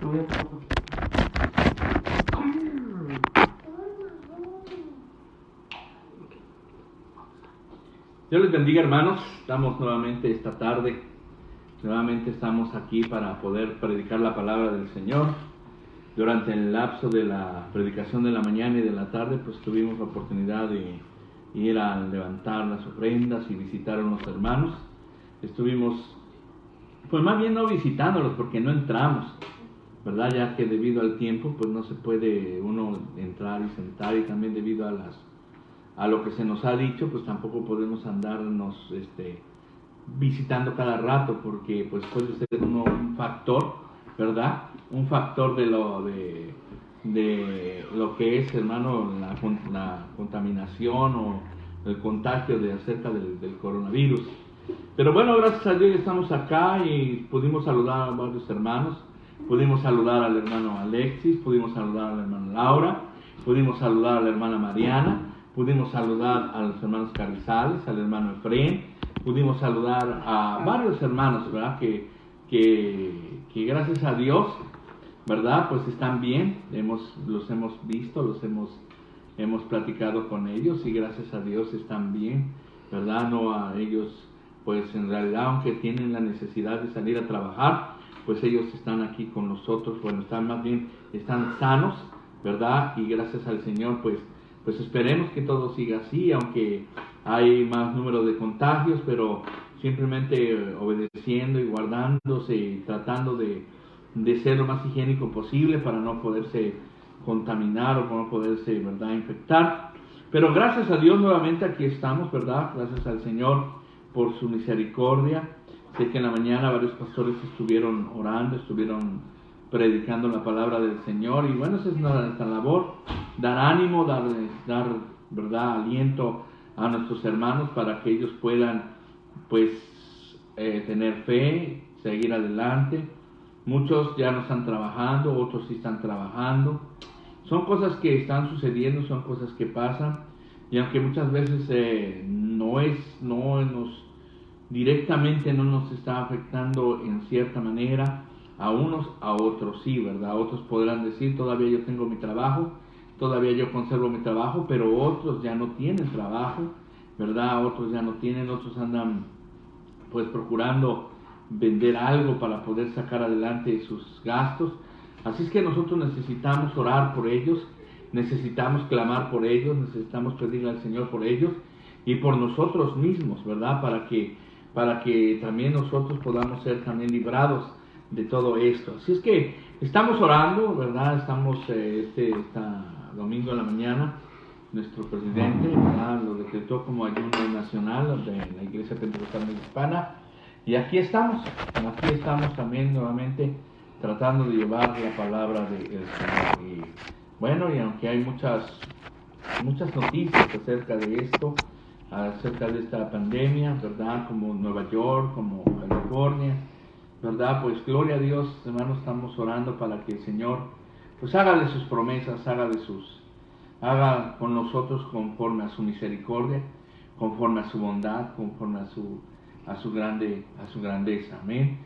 Dios les bendiga, hermanos. Estamos nuevamente esta tarde. Nuevamente estamos aquí para poder predicar la palabra del Señor. Durante el lapso de la predicación de la mañana y de la tarde, pues tuvimos la oportunidad de ir a levantar las ofrendas y visitar a unos hermanos. Estuvimos, pues más bien no visitándolos porque no entramos, ¿verdad? Ya que debido al tiempo, pues no se puede uno entrar y sentar, y también debido a lo que se nos ha dicho, pues tampoco podemos andarnos visitando cada rato, porque pues puede ser uno un factor, ¿verdad? Un factor de lo que es, hermano, la contaminación o el contagio acerca del coronavirus. Pero bueno, gracias a Dios estamos acá y pudimos saludar a varios hermanos. Pudimos saludar al hermano Alexis, pudimos saludar a la hermana Laura, pudimos saludar a la hermana Mariana, pudimos saludar a los hermanos Carrizales, al hermano Efraín, pudimos saludar a varios hermanos, ¿verdad? Que gracias a Dios, ¿verdad? Pues están bien, los hemos visto, hemos platicado con ellos y gracias a Dios están bien, ¿verdad? No a ellos, pues en realidad, aunque tienen la necesidad de salir a trabajar, pues ellos están aquí con nosotros, bueno, están sanos, ¿verdad? Y gracias al Señor, pues esperemos que todo siga así, aunque hay más número de contagios, pero simplemente obedeciendo y guardándose y tratando de ser lo más higiénico posible para no poderse contaminar o no poderse, ¿verdad?, infectar. Pero gracias a Dios nuevamente aquí estamos, ¿verdad? Gracias al Señor por su misericordia. Sé que en la mañana varios pastores estuvieron orando, estuvieron predicando la palabra del Señor, y bueno, esa es nuestra labor, dar ánimo, dar verdad, aliento a nuestros hermanos para que ellos puedan pues tener fe, seguir adelante. Muchos ya no están trabajando, otros sí están trabajando. Son cosas que están sucediendo, son cosas que pasan, y aunque muchas veces directamente no nos está afectando en cierta manera, a unos, a otros sí, ¿verdad? Otros podrán decir, todavía yo tengo mi trabajo, todavía yo conservo mi trabajo, pero otros ya no tienen trabajo, ¿verdad? Otros ya no tienen, otros andan pues procurando vender algo para poder sacar adelante sus gastos. Así es que nosotros necesitamos orar por ellos, necesitamos clamar por ellos, necesitamos pedirle al Señor por ellos y por nosotros mismos, ¿verdad? Para que también nosotros podamos ser también librados de todo esto. Así es que estamos orando, ¿verdad? Estamos este domingo en la mañana, nuestro presidente, ¿verdad?, lo decretó como ayuno nacional de la Iglesia Pentecostal Hispana, y aquí estamos también nuevamente tratando de llevar la palabra del Señor. Y bueno, y aunque hay muchas noticias acerca de esto, acerca de esta pandemia, ¿verdad?, como Nueva York, como California, ¿verdad? Pues gloria a Dios, hermanos, estamos orando para que el Señor pues haga de sus promesas, haga con nosotros conforme a su misericordia, conforme a su bondad, conforme a su grandeza. Amén.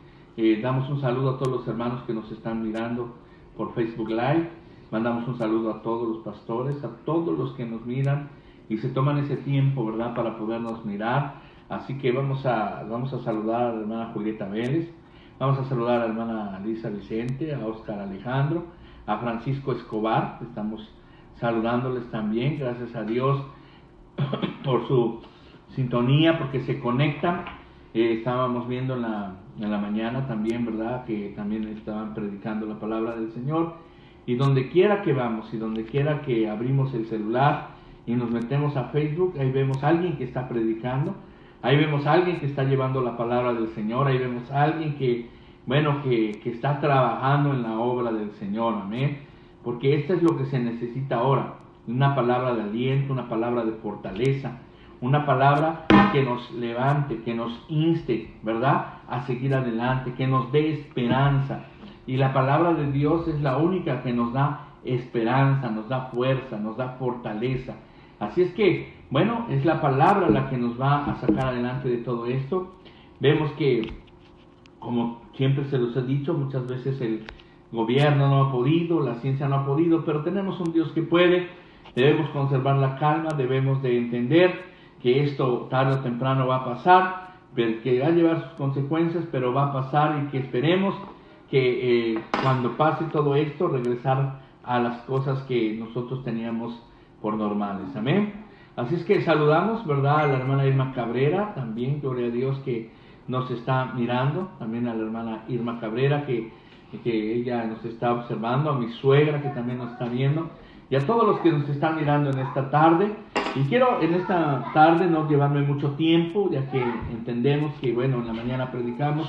Damos un saludo a todos los hermanos que nos están mirando por Facebook Live. Mandamos un saludo a todos los pastores, a todos los que nos miran y se toman ese tiempo, ¿verdad?, para podernos mirar. Así que vamos a saludar a la hermana Julieta Vélez, vamos a saludar a la hermana Lisa Vicente, a Oscar Alejandro, a Francisco Escobar. Estamos saludándoles también, gracias a Dios por su sintonía, porque se conectan. Estábamos viendo en la mañana también, ¿verdad?, que también estaban predicando la palabra del Señor. Y donde quiera que vamos, y donde quiera que abrimos el celular y nos metemos a Facebook, ahí vemos a alguien que está predicando, ahí vemos a alguien que está llevando la palabra del Señor, ahí vemos a alguien que está trabajando en la obra del Señor, amén. Porque esto es lo que se necesita ahora, una palabra de aliento, una palabra de fortaleza, una palabra que nos levante, que nos inste, ¿verdad?, a seguir adelante, que nos dé esperanza. Y la palabra de Dios es la única que nos da esperanza, nos da fuerza, nos da fortaleza. Así es que, bueno, es la palabra la que nos va a sacar adelante de todo esto. Vemos que, como siempre se los he dicho, muchas veces gobierno no ha podido, la ciencia no ha podido, pero tenemos un Dios que puede. Debemos conservar la calma, debemos de entender que esto tarde o temprano va a pasar, que va a llevar sus consecuencias, pero va a pasar, y que esperemos que cuando pase todo esto, regresar a las cosas que nosotros teníamos por normales. Amén. Así es que saludamos, ¿verdad?, a la hermana Irma Cabrera, también, gloria a Dios, que nos está mirando, también a la hermana Irma Cabrera, que ella nos está observando, a mi suegra, que también nos está viendo, y a todos los que nos están mirando en esta tarde. Y quiero en esta tarde no llevarme mucho tiempo, ya que entendemos que, bueno, en la mañana predicamos,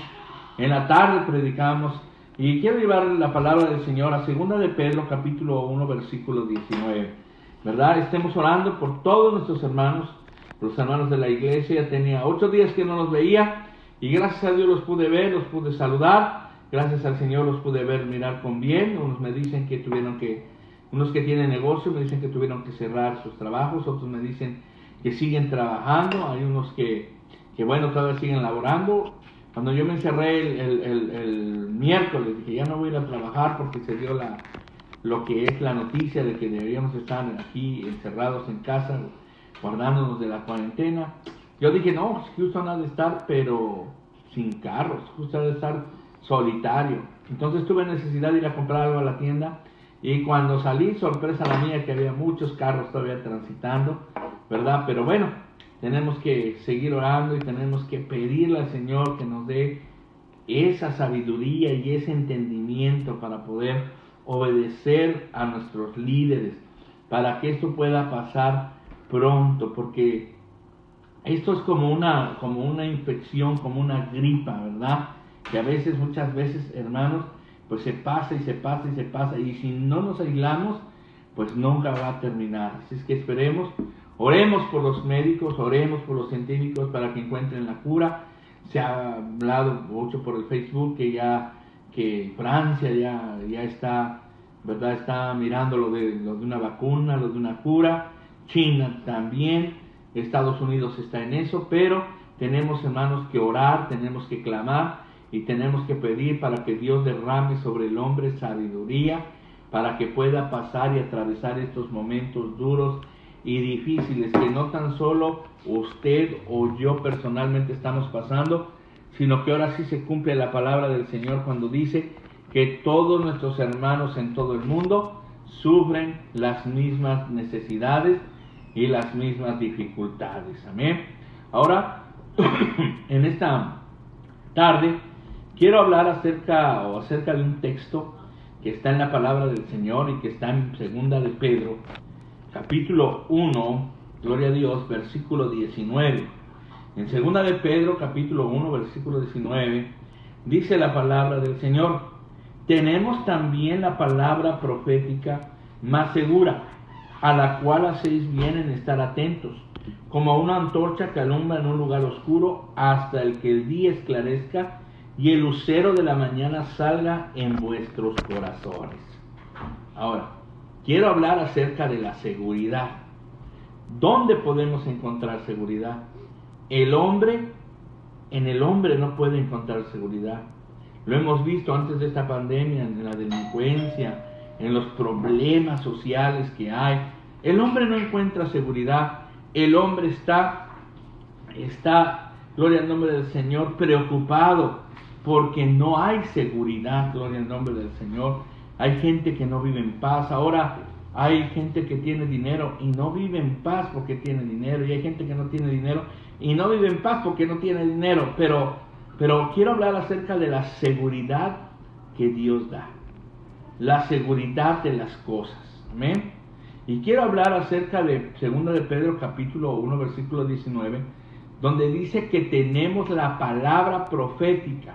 en la tarde predicamos, y quiero llevar la palabra del Señor a 2 de Pedro, capítulo 1, versículo 19, ¿verdad? Estemos orando por todos nuestros hermanos, los hermanos de la iglesia. Ya tenía 8 días que no los veía, y gracias a Dios los pude ver, los pude saludar, gracias al Señor los pude ver, mirar con bien. Unos me dicen que unos que tienen negocio me dicen que tuvieron que cerrar sus trabajos, otros me dicen que siguen trabajando, hay unos que bueno, todavía siguen laborando. Cuando yo me encerré el miércoles, dije, ya no voy a ir a trabajar porque se dio lo que es la noticia de que deberíamos estar aquí encerrados en casa, guardándonos de la cuarentena. Yo dije, no, Houston ha de estar, pero sin carros, Houston ha de estar solitario. Entonces tuve necesidad de ir a comprar algo a la tienda, y cuando salí, sorpresa la mía, que había muchos carros todavía transitando, ¿verdad? Pero bueno, tenemos que seguir orando y tenemos que pedirle al Señor que nos dé esa sabiduría y ese entendimiento para poder obedecer a nuestros líderes, para que esto pueda pasar pronto, porque esto es como una infección, como una gripa, ¿verdad? Que muchas veces, hermanos, pues se pasa y se pasa y se pasa, y si no nos aislamos, pues nunca va a terminar. Así es que esperemos, oremos por los médicos, oremos por los científicos para que encuentren la cura. Se ha hablado mucho por el Facebook que Francia ya está, ¿verdad?, está mirando lo de una vacuna, lo de una cura. China también, Estados Unidos está en eso, pero tenemos, hermanos, que orar, tenemos que clamar y tenemos que pedir para que Dios derrame sobre el hombre sabiduría, para que pueda pasar y atravesar estos momentos duros y difíciles que no tan solo usted o yo personalmente estamos pasando, sino que ahora sí se cumple la palabra del Señor cuando dice que todos nuestros hermanos en todo el mundo sufren las mismas necesidades y las mismas dificultades. Amén. Ahora, en esta tarde, quiero hablar acerca de un texto que está en la palabra del Señor y que está en 2 de Pedro, capítulo 1, gloria a Dios, versículo 19. En 2 de Pedro, capítulo 1, versículo 19, dice la palabra del Señor: tenemos también la palabra profética más segura, a la cual hacéis bien en estar atentos, como una antorcha que alumbra en un lugar oscuro, hasta el que el día esclarezca y el lucero de la mañana salga en vuestros corazones. Ahora, quiero hablar acerca de la seguridad. ¿Dónde podemos encontrar seguridad? En el hombre no puede encontrar seguridad. Lo hemos visto antes de esta pandemia, en la delincuencia, en los problemas sociales que hay. El hombre no encuentra seguridad. El hombre está, gloria al nombre del Señor, preocupado porque no hay seguridad, gloria al nombre del Señor. Hay gente que no vive en paz. Ahora hay gente que tiene dinero y no vive en paz porque tiene dinero, y hay gente que no tiene dinero y no vive en paz porque no tiene dinero. Pero quiero hablar acerca de la seguridad que Dios da, la seguridad de las cosas. Amén. Y quiero hablar acerca de 2 de Pedro, capítulo 1, versículo 19, donde dice que tenemos la palabra profética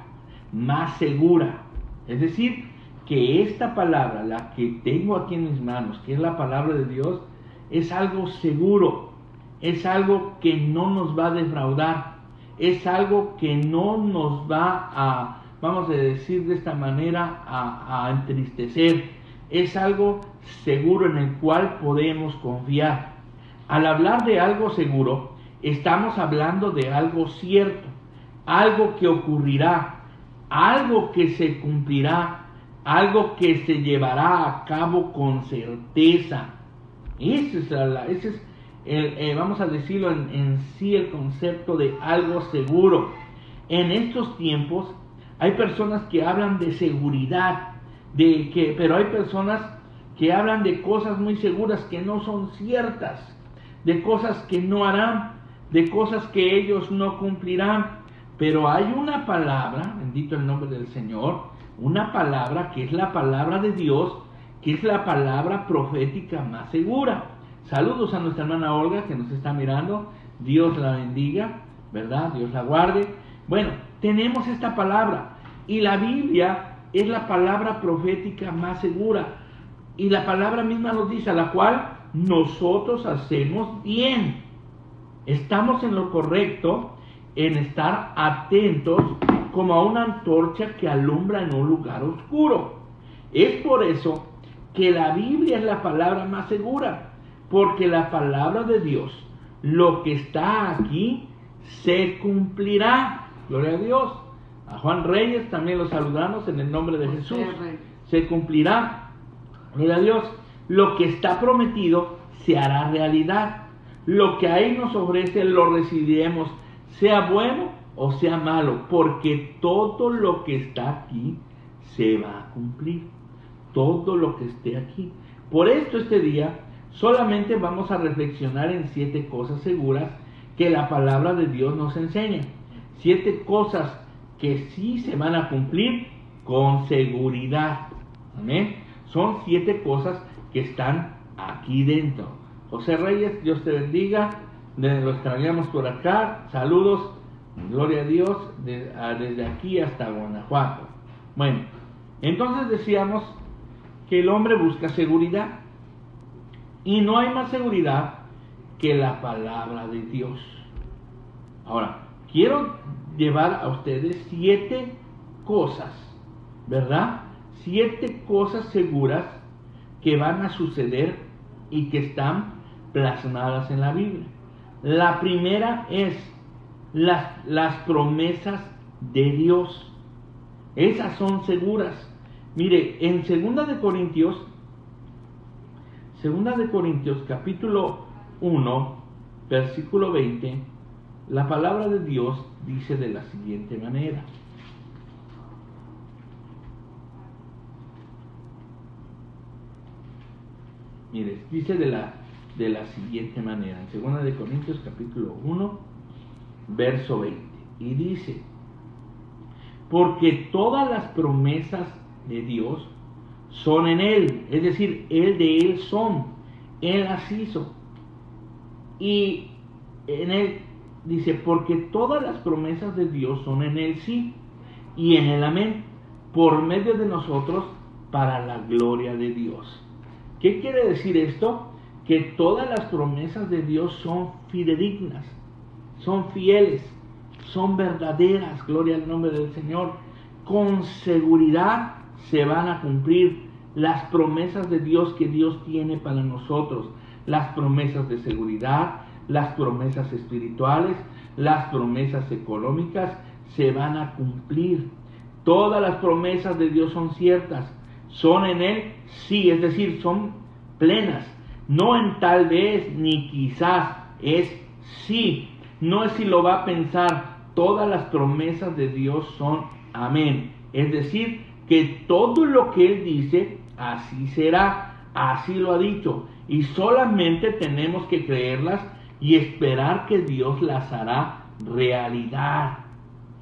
más segura. Es decir, que esta palabra, la que tengo aquí en mis manos, que es la palabra de Dios, es algo seguro, es algo que no nos va a defraudar, es algo que no nos va a, vamos a decir de esta manera, a entristecer. Es algo seguro en el cual podemos confiar. Al hablar de algo seguro, estamos hablando de algo cierto, algo que ocurrirá, algo que se cumplirá, algo que se llevará a cabo con certeza. Ese es vamos a decirlo en sí, el concepto de algo seguro. En estos tiempos hay personas que hablan de seguridad, pero hay personas que hablan de cosas muy seguras que no son ciertas, de cosas que no harán, de cosas que ellos no cumplirán. Pero hay una palabra, bendito el nombre del Señor, una palabra que es la palabra de Dios, que es la palabra profética más segura. Saludos a nuestra hermana Olga que nos está mirando. Dios la bendiga, ¿verdad? Dios la guarde. Bueno, tenemos esta palabra y la Biblia es la palabra profética más segura. Y la palabra misma nos dice, a la cual nosotros hacemos bien. Estamos en lo correcto en estar atentos como a una antorcha que alumbra en un lugar oscuro. Es por eso que la Biblia es la palabra más segura, porque la palabra de Dios, lo que está aquí, se cumplirá. Gloria a Dios. A Juan Reyes también lo saludamos en el nombre de Jesús. Se cumplirá. Gloria a Dios. Lo que está prometido se hará realidad. Lo que ahí nos ofrece lo recibiremos, sea bueno o sea malo, porque todo lo que está aquí se va a cumplir. Todo lo que esté aquí. Por esto este día solamente vamos a reflexionar en 7 cosas seguras que la palabra de Dios nos enseña. 7 cosas que sí se van a cumplir con seguridad. Amén. Son 7 cosas que están aquí dentro. José Reyes, Dios te bendiga. Lo extrañamos por acá. Saludos. Gloria a Dios. Desde aquí hasta Guanajuato. Bueno, entonces decíamos que el hombre busca seguridad. Y no hay más seguridad que la palabra de Dios. Ahora, quiero llevar a ustedes 7 cosas, ¿verdad? 7 cosas seguras que van a suceder y que están plasmadas en la Biblia. La primera es las promesas de Dios. Esas son seguras. Mire, en 2 de Corintios capítulo 1, versículo 20, la palabra de Dios dice de la siguiente manera. Mire, dice de la siguiente manera, en 2 de Corintios capítulo 1, verso 20, y dice, porque todas las promesas de Dios son en Él, es decir, de Él son, Él las hizo, y en Él dice, porque todas las promesas de Dios son en Él sí, y en Él amén, por medio de nosotros, para la gloria de Dios. ¿Qué quiere decir esto? Que todas las promesas de Dios son fidedignas, son fieles, son verdaderas, gloria al nombre del Señor. Con seguridad se van a cumplir las promesas de Dios que Dios tiene para nosotros. Las promesas de seguridad, las promesas espirituales, las promesas económicas se van a cumplir. Todas las promesas de Dios son ciertas. ¿Son en Él? Sí, es decir, son plenas. No en tal vez ni quizás, es sí. No es si lo va a pensar. Todas las promesas de Dios son amén. Es decir, que todo lo que Él dice, así será. Así lo ha dicho. Y solamente tenemos que creerlas y esperar que Dios las hará realidad.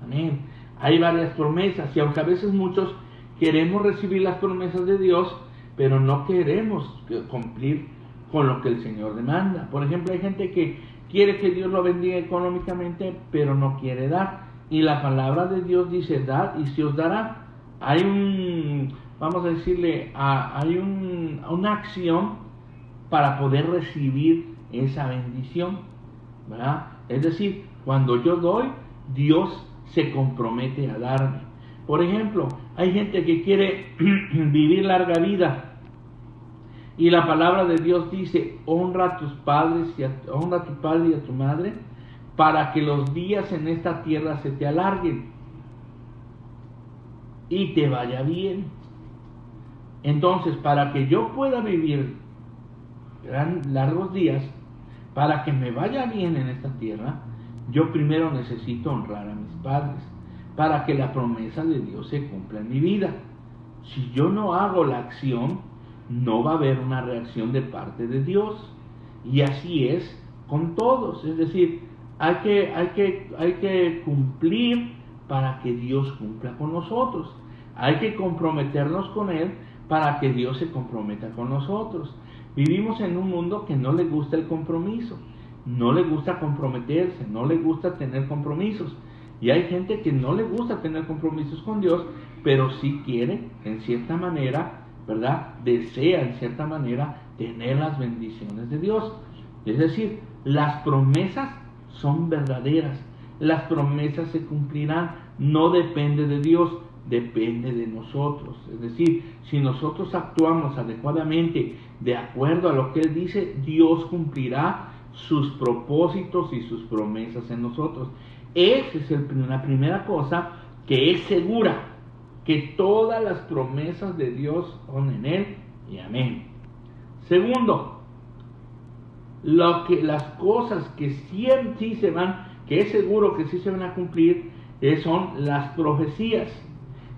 Amén. Hay varias promesas y aunque a veces muchos queremos recibir las promesas de Dios, pero no queremos cumplir con lo que el Señor demanda. Por ejemplo, hay gente que quiere que Dios lo bendiga económicamente, pero no quiere dar. Y la palabra de Dios dice, dad y se os dará. Hay una acción para poder recibir esa bendición, ¿verdad? Es decir, cuando yo doy, Dios se compromete a darme. Por ejemplo, hay gente que quiere vivir larga vida y la palabra de Dios dice, honra a tus padres honra a tu padre y a tu madre para que los días en esta tierra se te alarguen y te vaya bien. Entonces, para que yo pueda vivir largos días, para que me vaya bien en esta tierra, yo primero necesito honrar a mis padres, para que la promesa de Dios se cumpla en mi vida. Si yo no hago la acción, no va a haber una reacción de parte de Dios. Y así es con todos. Es decir, hay que cumplir para que Dios cumpla con nosotros. Hay que comprometernos con Él para que Dios se comprometa con nosotros. Vivimos en un mundo que no le gusta el compromiso, no le gusta comprometerse, no le gusta tener compromisos. Y hay gente que no le gusta tener compromisos con Dios, pero sí quiere, en cierta manera, ¿verdad? Desea, en cierta manera, tener las bendiciones de Dios. Es decir, las promesas son verdaderas, las promesas se cumplirán, no depende de Dios, depende de nosotros. Es decir, si nosotros actuamos adecuadamente, de acuerdo a lo que Él dice, Dios cumplirá sus propósitos y sus promesas en nosotros. Esa es la primera cosa que es segura, que todas las promesas de Dios son en Él y amén. Segundo, las cosas que sí se van, que es seguro que sí se van a cumplir, son las profecías.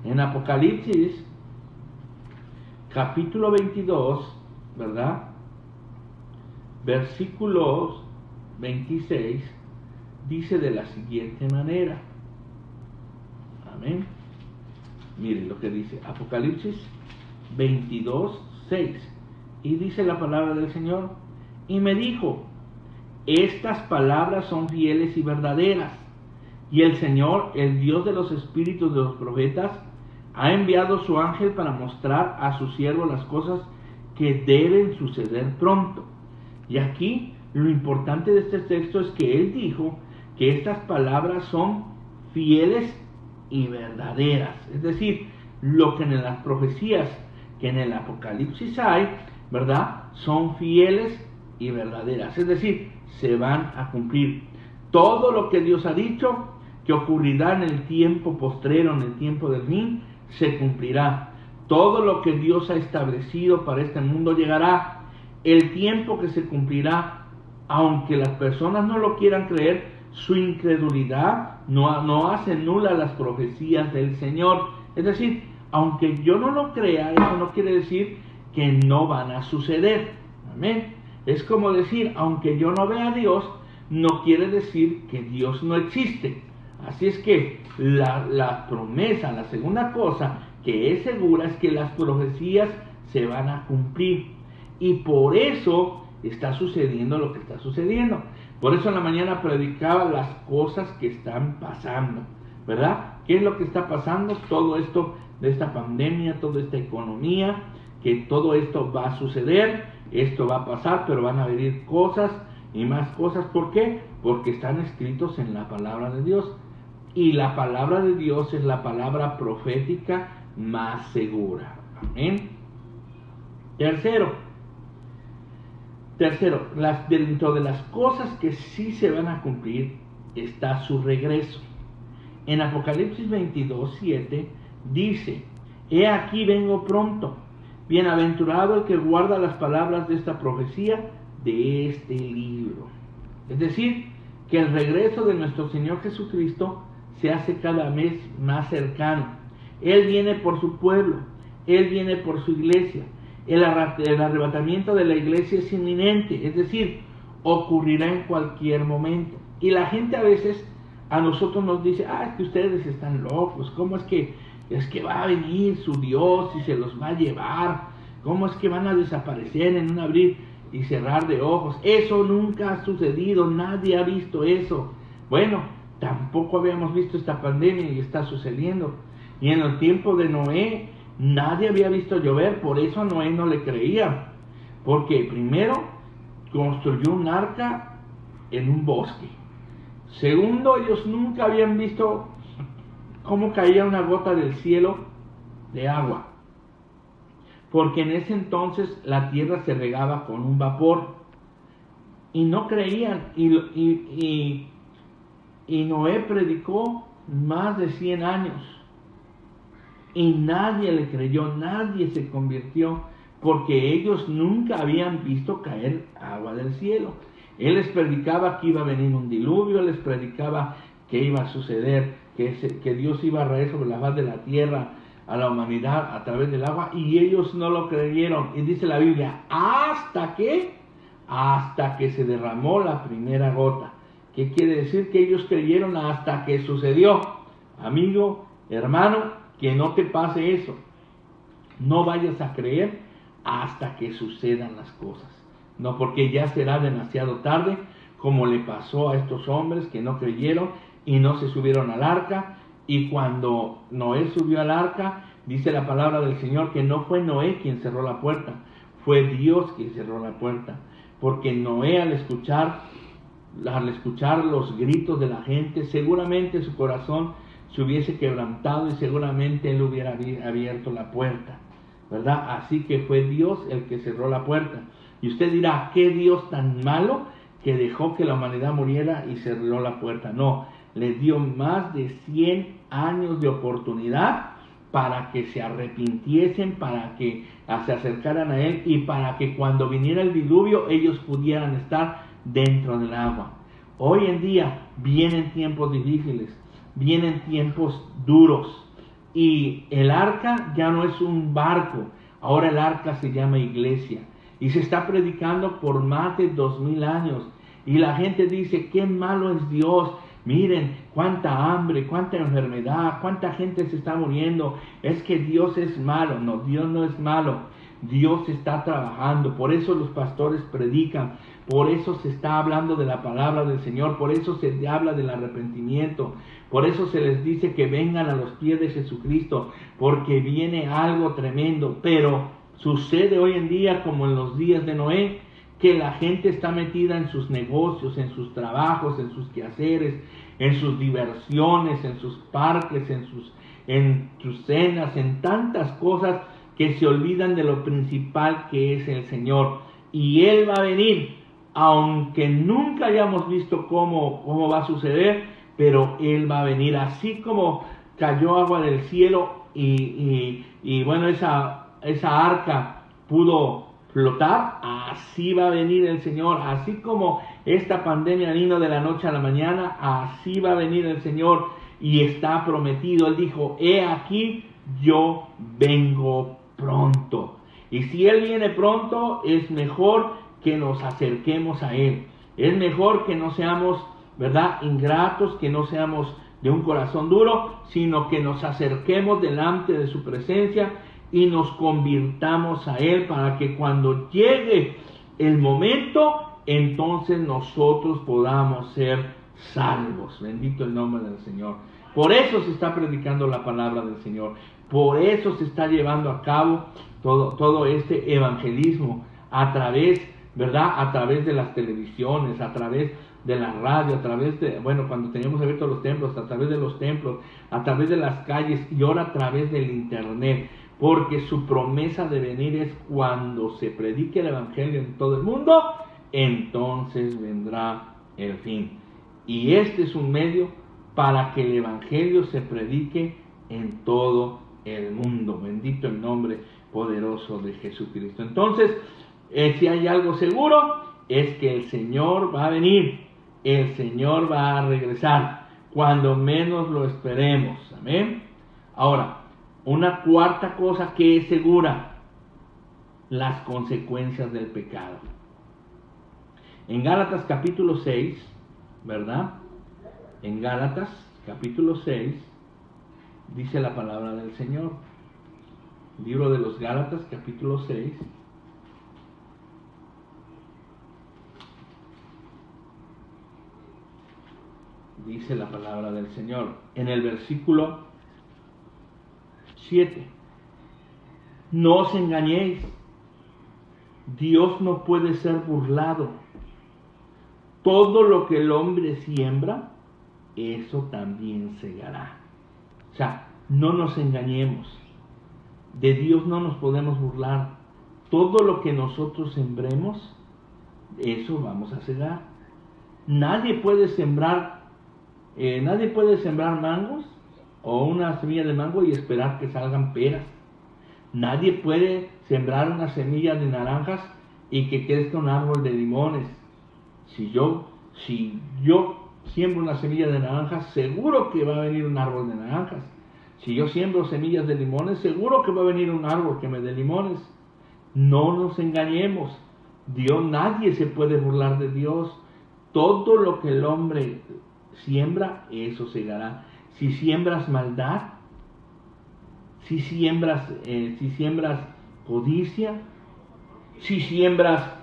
En Apocalipsis, capítulo 22, ¿verdad? Versículos 26, dice de la siguiente manera. Amén. Miren lo que dice Apocalipsis 22, 6. Y dice la palabra del Señor: y me dijo, estas palabras son fieles y verdaderas, y el Señor, el Dios de los espíritus de los profetas, ha enviado su ángel para mostrar a su siervo las cosas que deben suceder pronto. Y aquí lo importante de este texto es que Él dijo que estas palabras son fieles y verdaderas. Es decir, lo que en las profecías que en el Apocalipsis hay, ¿verdad?, son fieles y verdaderas. Es decir, se van a cumplir. Todo lo que Dios ha dicho que ocurrirá en el tiempo postrero, en el tiempo del fin, se cumplirá. Todo lo que Dios ha establecido para este mundo llegará. El tiempo que se cumplirá, aunque las personas no lo quieran creer, su incredulidad no hace nula las profecías del Señor. Es decir, aunque yo no lo crea, eso no quiere decir que no van a suceder. Amén. Es como decir, aunque yo no vea a Dios, no quiere decir que Dios no existe. Así es que la promesa, la segunda cosa que es segura, es que las profecías se van a cumplir. Y por eso está sucediendo lo que está sucediendo. Por eso en la mañana predicaba las cosas que están pasando, ¿verdad? ¿Qué es lo que está pasando? Todo esto de esta pandemia, toda esta economía, que todo esto va a suceder, esto va a pasar, pero van a venir cosas y más cosas. ¿Por qué? Porque están escritos en la palabra de Dios. Y la palabra de Dios es la palabra profética más segura. Amén. Tercero, dentro de las cosas que sí se van a cumplir está su regreso. En Apocalipsis 22, 7 dice: he aquí vengo pronto, bienaventurado el que guarda las palabras de esta profecía de este libro. Es decir, que el regreso de nuestro Señor Jesucristo se hace cada vez más cercano. Él viene por su pueblo, Él viene por su iglesia. El arrebatamiento de la iglesia es inminente, es decir, ocurrirá en cualquier momento. Y la gente a veces a nosotros nos dice: es que ustedes están locos, ¿cómo es que va a venir su Dios y se los va a llevar? ¿Cómo es que van a desaparecer en un abrir y cerrar de ojos? Eso nunca ha sucedido, nadie ha visto eso. Bueno, tampoco habíamos visto esta pandemia y está sucediendo. Y en el tiempo de Noé, nadie había visto llover, por eso a Noé no le creían. Porque primero, construyó un arca en un bosque. Segundo, ellos nunca habían visto cómo caía una gota del cielo de agua. Porque en ese entonces la tierra se regaba con un vapor. Y no creían. Y Noé predicó más de 100 años. y nadie le creyó, nadie se convirtió, porque ellos nunca habían visto caer agua del cielo. Él les predicaba que iba a venir un diluvio, les predicaba que iba a suceder, que Dios iba a raer sobre la faz de la tierra a la humanidad a través del agua, y ellos no lo creyeron. Y dice la Biblia, ¿hasta qué? Hasta que se derramó la primera gota. ¿Qué quiere decir? Que ellos creyeron hasta que sucedió. Amigo, hermano, que no te pase eso. No vayas a creer hasta que sucedan las cosas. No, porque ya será demasiado tarde, como le pasó a estos hombres que no creyeron y no se subieron al arca. Y cuando Noé subió al arca, dice la palabra del Señor que no fue Noé quien cerró la puerta, fue Dios quien cerró la puerta. Porque Noé, al escuchar los gritos de la gente, seguramente su corazón se hubiese quebrantado y seguramente él hubiera abierto la puerta, ¿verdad? Así que fue Dios el que cerró la puerta. Y usted dirá, ¿qué Dios tan malo que dejó que la humanidad muriera y cerró la puerta? No, le dio más de 100 años de oportunidad para que se arrepintiesen, para que se acercaran a Él y para que cuando viniera el diluvio ellos pudieran estar dentro del agua. Hoy en día vienen tiempos difíciles, vienen tiempos duros, y el arca ya no es un barco, ahora el arca se llama iglesia, y se está predicando por más de 2000 años, y la gente dice, qué malo es Dios. Miren cuánta hambre, cuánta enfermedad, cuánta gente se está muriendo. Es que Dios es malo. No, Dios no es malo. Dios está trabajando. Por eso los pastores predican. Por eso se está hablando de la palabra del Señor. Por eso se habla del arrepentimiento. Por eso se les dice que vengan a los pies de Jesucristo. Porque viene algo tremendo. Pero sucede hoy en día como en los días de Noé, que la gente está metida en sus negocios, en sus trabajos, en sus quehaceres, en sus diversiones, en sus parques, en sus cenas, en tantas cosas que se olvidan de lo principal que es el Señor. Y Él va a venir, aunque nunca hayamos visto cómo va a suceder, pero Él va a venir, así como cayó agua del cielo y bueno, esa arca pudo flotar, así va a venir el Señor. Así como esta pandemia vino de la noche a la mañana, así va a venir el Señor, y está prometido. Él dijo, he aquí, yo vengo pronto. Y si Él viene pronto, es mejor que nos acerquemos a Él. Es mejor que no seamos, ¿verdad?, ingratos, que no seamos de un corazón duro, sino que nos acerquemos delante de su presencia y nos convirtamos a Él, para que cuando llegue el momento, entonces nosotros podamos ser salvos. Bendito el nombre del Señor. Por eso se está predicando la palabra del Señor. Por eso se está llevando a cabo todo este evangelismo a través, ¿verdad?, a través de las televisiones, a través de la radio, a través de, bueno, cuando teníamos abiertos los templos, a través de los templos, a través de las calles, y ahora a través del internet. Porque su promesa de venir es cuando se predique el evangelio en todo el mundo, entonces vendrá el fin. Y este es un medio para que el evangelio se predique en todo el mundo. Bendito el nombre poderoso de Jesucristo. Entonces, si hay algo seguro, es que el Señor va a venir. El Señor va a regresar cuando menos lo esperemos. Amén. Ahora, una cuarta cosa que es segura: las consecuencias del pecado. En Gálatas capítulo 6, ¿verdad? En Gálatas capítulo 6 dice la palabra del Señor. Libro de los Gálatas capítulo 6. Dice la palabra del Señor en el versículo 7. No os engañéis, Dios no puede ser burlado. Todo lo que el hombre siembra, eso también segará. O sea, no nos engañemos. De Dios no nos podemos burlar. Todo lo que nosotros sembremos, eso vamos a segar. Nadie puede sembrar mangos o una semilla de mango y esperar que salgan peras. Nadie puede sembrar una semilla de naranjas y que crezca un árbol de limones. Si yo siembro una semilla de naranjas, seguro que va a venir un árbol de naranjas. Si yo siembro semillas de limones, seguro que va a venir un árbol que me dé limones. No nos engañemos. Nadie se puede burlar de Dios. Todo lo que el hombre siembra, eso segará. Si siembras maldad, si siembras codicia, si siembras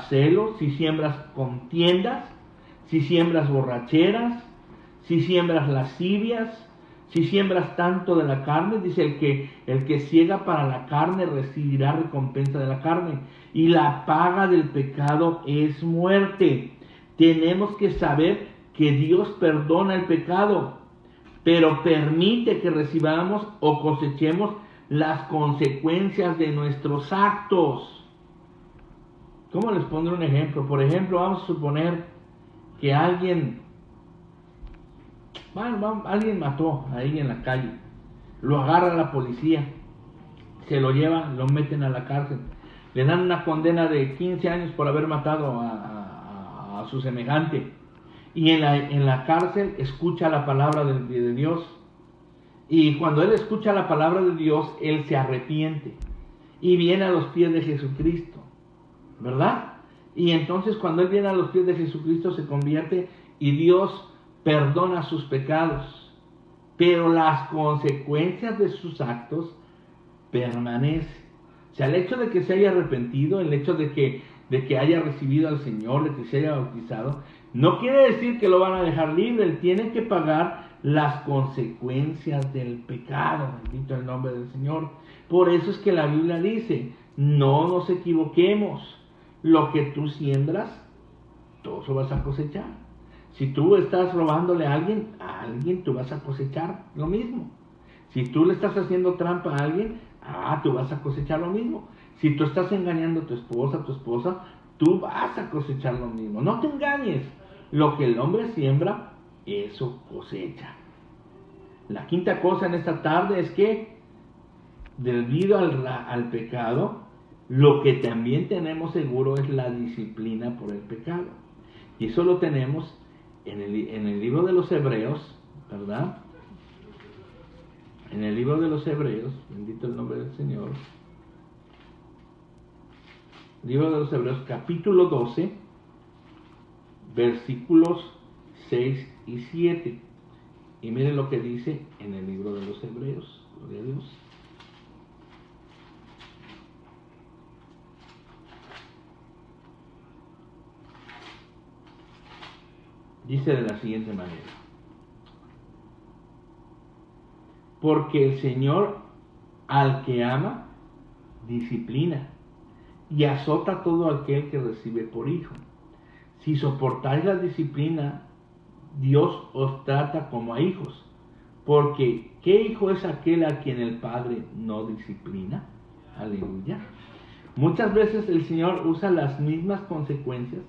celos, si siembras contiendas, si siembras borracheras, si siembras lascivias, si siembras tanto de la carne, dice el que ciega para la carne recibirá recompensa de la carne, y la paga del pecado es muerte. Tenemos que saber que Dios perdona el pecado, pero permite que recibamos o cosechemos las consecuencias de nuestros actos. ¿Cómo les pondré un ejemplo? Por ejemplo, vamos a suponer que alguien mató ahí en la calle, lo agarra la policía, se lo lleva, lo meten a la cárcel, le dan una condena de 15 años por haber matado a su semejante, y en la cárcel escucha la palabra de Dios, y cuando él escucha la palabra de Dios, él se arrepiente y viene a los pies de Jesucristo, ¿verdad? Y entonces cuando él viene a los pies de Jesucristo se convierte y Dios perdona sus pecados, pero las consecuencias de sus actos permanecen. O sea, el hecho de que se haya arrepentido, el hecho de que haya recibido al Señor, de que se haya bautizado, no quiere decir que lo van a dejar libre. Él tiene que pagar las consecuencias del pecado. Bendito el nombre del Señor. Por eso es que la Biblia dice, no nos equivoquemos. Lo que tú siembras, todo eso vas a cosechar. Si tú estás robándole a alguien tú vas a cosechar lo mismo. Si tú le estás haciendo trampa a alguien, tú vas a cosechar lo mismo. Si tú estás engañando a tu esposa, tú vas a cosechar lo mismo. No te engañes. Lo que el hombre siembra, eso cosecha. La quinta cosa en esta tarde es que, debido al pecado, lo que también tenemos seguro es la disciplina por el pecado. Y eso lo tenemos en el libro de los Hebreos, ¿verdad? En el libro de los Hebreos, bendito el nombre del Señor. Libro de los Hebreos, capítulo 12, versículos 6 y 7. Y miren lo que dice en el libro de los Hebreos. Gloria a Dios. Dice de la siguiente manera: porque el Señor al que ama, disciplina y azota a todo aquel que recibe por hijo. Si soportáis la disciplina, Dios os trata como a hijos. Porque ¿qué hijo es aquel a quien el Padre no disciplina? Aleluya. Muchas veces el Señor usa las mismas consecuencias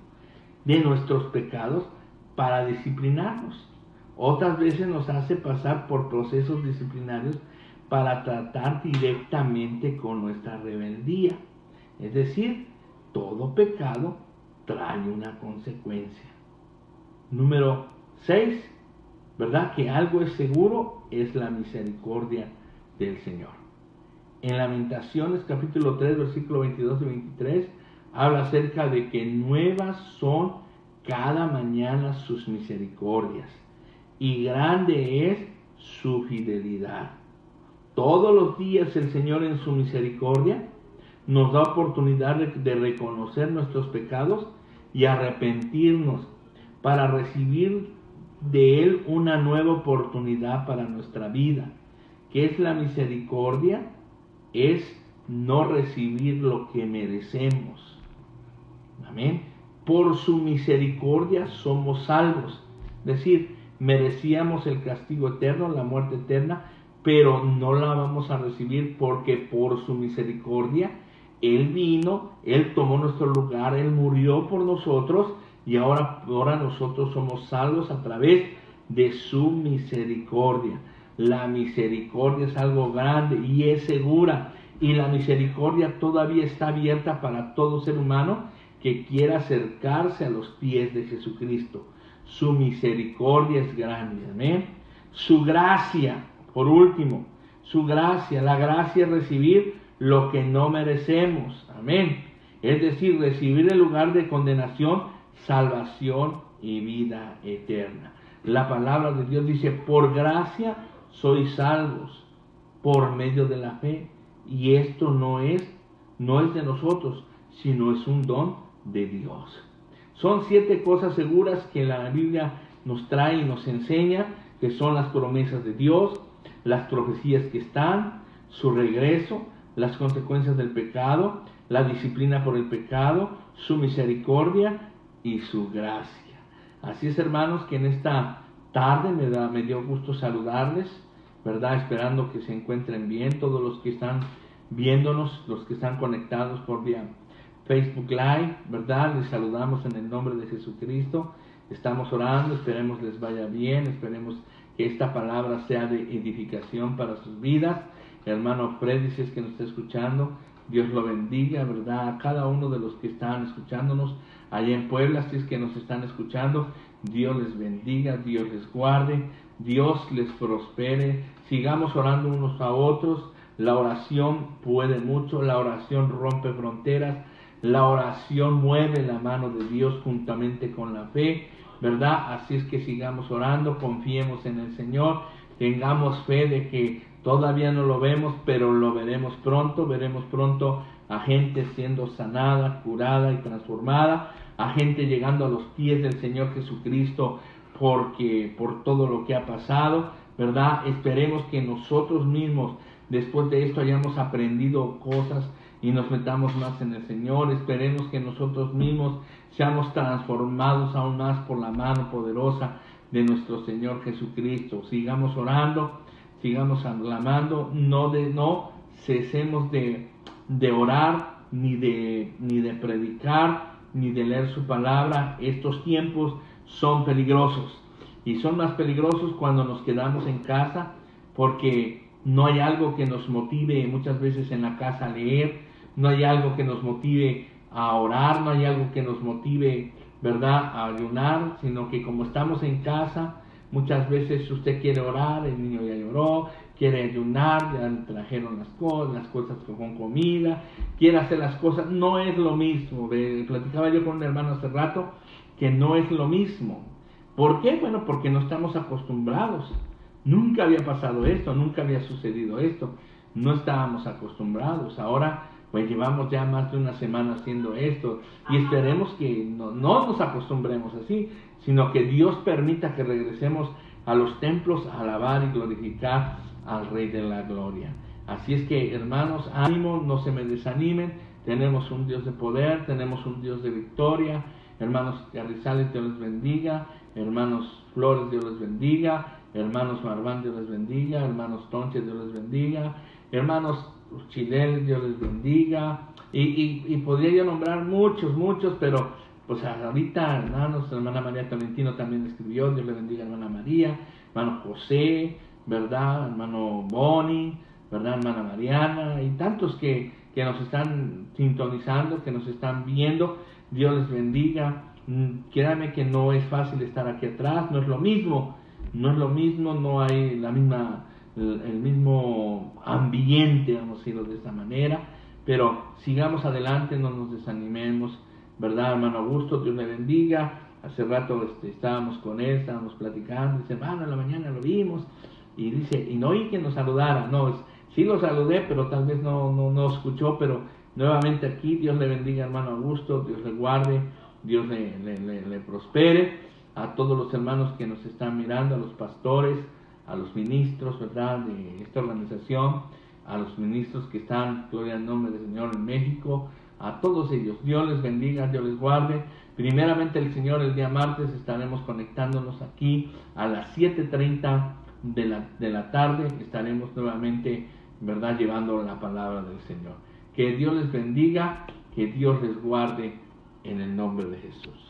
de nuestros pecados para disciplinarnos. Otras veces nos hace pasar por procesos disciplinarios para tratar directamente con nuestra rebeldía. Es decir, todo pecado trae una consecuencia. Número 6, ¿verdad? Que algo es seguro, es la misericordia del Señor. En Lamentaciones capítulo 3, versículo 22 y 23, habla acerca de que nuevas son cada mañana sus misericordias, y grande es su fidelidad. Todos los días el Señor en su misericordia nos da oportunidad de reconocer nuestros pecados y arrepentirnos para recibir de Él una nueva oportunidad para nuestra vida. ¿Qué es la misericordia? Es no recibir lo que merecemos. Amén. Por su misericordia somos salvos. Es decir, merecíamos el castigo eterno, la muerte eterna, pero no la vamos a recibir porque por su misericordia Él vino, Él tomó nuestro lugar, Él murió por nosotros y ahora nosotros somos salvos a través de su misericordia. La misericordia es algo grande y es segura. Y la misericordia todavía está abierta para todo ser humano que quiera acercarse a los pies de Jesucristo. Su misericordia es grande, amén. Su gracia, por último, su gracia, la gracia es recibir lo que no merecemos, amén. Es decir, recibir en lugar de condenación, salvación y vida eterna. La palabra de Dios dice, por gracia sois salvos, por medio de la fe. Y esto no es de nosotros, sino es un don de Dios. Son 7 cosas seguras que la Biblia nos trae y nos enseña, que son las promesas de Dios, las profecías que están, su regreso, las consecuencias del pecado, la disciplina por el pecado, su misericordia y su gracia. Así es, hermanos, que en esta tarde me dio gusto saludarles, ¿verdad? Esperando que se encuentren bien todos los que están viéndonos, los que están conectados por vía Facebook Live, ¿verdad? Les saludamos en el nombre de Jesucristo. Estamos orando, esperemos les vaya bien, esperemos que esta palabra sea de edificación para sus vidas. Hermano Freddy, si es que nos está escuchando, Dios lo bendiga, ¿verdad? A cada uno de los que están escuchándonos allá en Puebla, si es que nos están escuchando, Dios les bendiga, Dios les guarde, Dios les prospere. Sigamos orando unos a otros. La oración puede mucho, la oración rompe fronteras, la oración mueve la mano de Dios juntamente con la fe, ¿verdad? Así es que sigamos orando, confiemos en el Señor, tengamos fe de que todavía no lo vemos, pero lo veremos pronto a gente siendo sanada, curada y transformada, a gente llegando a los pies del Señor Jesucristo por todo lo que ha pasado, ¿verdad? Esperemos que nosotros mismos después de esto hayamos aprendido cosas y nos metamos más en el Señor. Esperemos que nosotros mismos seamos transformados aún más por la mano poderosa de nuestro Señor Jesucristo. Sigamos orando, sigamos clamando, no cesemos de orar, ni de predicar, ni de leer su palabra. Estos tiempos son peligrosos y son más peligrosos cuando nos quedamos en casa, porque no hay algo que nos motive muchas veces en la casa a leer, no hay algo que nos motive a orar, no hay algo que nos motive, ¿verdad?, a ayunar, sino que como estamos en casa, muchas veces usted quiere orar, el niño ya lloró, quiere ayunar, ya le trajeron las cosas con comida, quiere hacer las cosas, no es lo mismo. Platicaba yo con un hermano hace rato que no es lo mismo. ¿Por qué? Bueno, porque no estamos acostumbrados. Nunca había pasado esto, nunca había sucedido esto, no estábamos acostumbrados. Ahora pues llevamos ya más de una semana haciendo esto y esperemos que no nos acostumbremos así, sino que Dios permita que regresemos a los templos a alabar y glorificar al Rey de la Gloria. Así es que, hermanos, ánimo, no se me desanimen, tenemos un Dios de poder, tenemos un Dios de victoria. Hermanos Carrizales, Dios les bendiga. Hermanos Flores, Dios les bendiga. Hermanos Marván, Dios les bendiga. Hermanos Tonches, Dios les bendiga. Hermanos Chileles, Dios les bendiga. Y podría yo nombrar muchos, pero pues ahorita, hermanos, hermana María Tolentino también escribió, Dios le bendiga, hermana María. Hermano José, ¿verdad? Hermano Boni, ¿verdad? Hermana Mariana, y tantos que nos están sintonizando, que nos están viendo. Dios les bendiga. Créanme que no es fácil estar aquí atrás, no es lo mismo, no hay el mismo ambiente, vamos a decirlo de esta manera, pero sigamos adelante, no nos desanimemos, ¿verdad? Hermano Augusto, Dios le bendiga. Hace rato estábamos con él, estábamos platicando, dice, hermano, en la mañana lo vimos, y dice, y no oí que nos saludara, sí lo saludé, pero tal vez no escuchó, pero nuevamente aquí, Dios le bendiga, hermano Augusto, Dios le guarde, Dios le prospere. A todos los hermanos que nos están mirando, a los pastores, a los ministros, ¿verdad?, de esta organización, a los ministros que están, gloria al nombre del Señor, en México, a todos ellos, Dios les bendiga, Dios les guarde. Primeramente el Señor, el día martes estaremos conectándonos aquí a las 7:30 de la tarde, estaremos nuevamente, ¿verdad?, llevando la palabra del Señor. Que Dios les bendiga, que Dios les guarde en el nombre de Jesús.